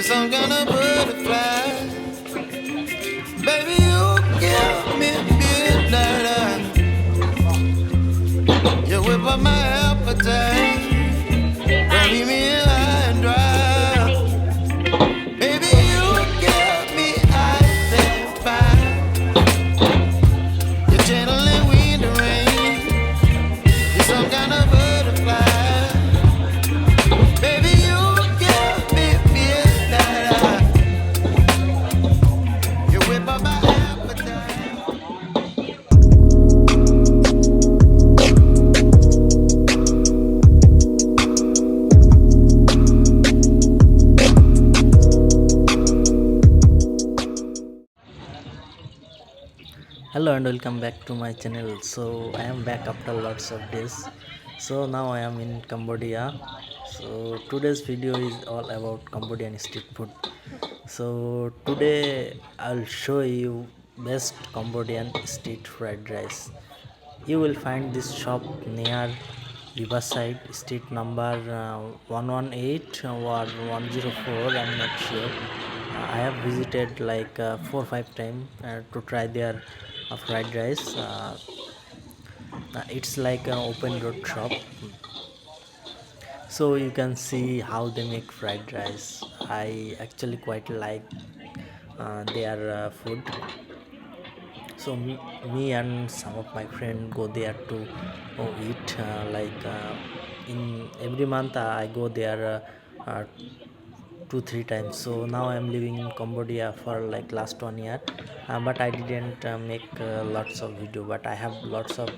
You're some kind of butterfly. Baby, you give me midnight. You whip up my appetite. Don't leave me high and dry. Baby, you give me ice and fire. You're channeling wind and rain. You're some kind of butterfly. Baby, you give me midnight. You whip up my appetite. Hello and welcome back to my channel. So I am back after lots of days. So now I am in Cambodia. So today's video is all about Cambodian street food. So today I'll show you best Cambodian street fried rice. You will find this shop near Riverside Street number 118 or 104, I'm not sure. I have visited like 4 or 5 times to try their fried rice. It's like an open road shop, so you can see how they make fried rice. I actually quite like their food. So me and some of my friends go there to eat, in every month I go there 2 3 times. So now I'm living in Cambodia for like last 1 year, but I didn't make lots of video, but I have lots of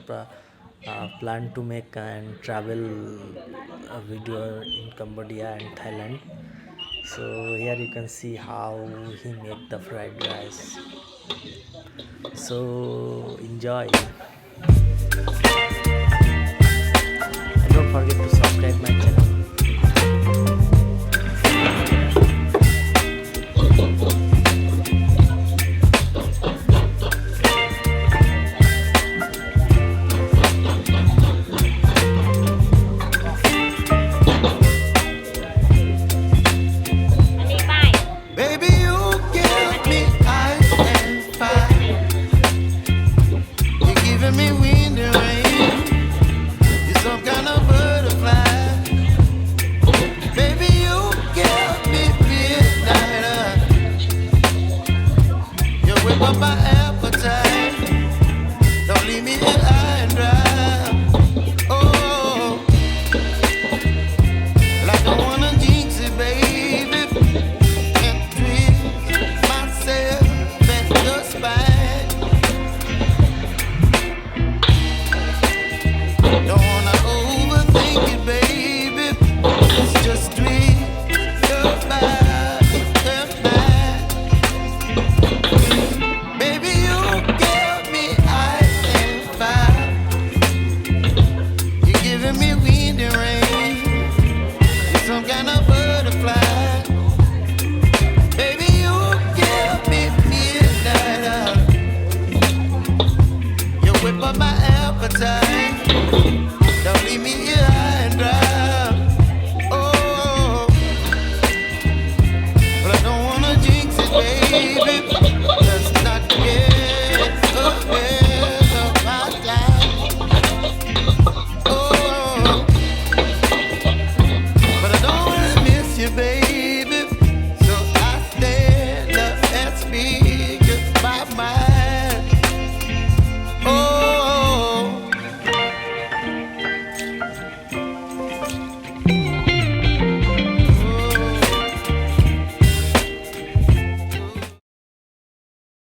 plan to make and travel video in Cambodia and Thailand. So here you can see how he make the fried rice. So enjoy and don't forget to subscribe.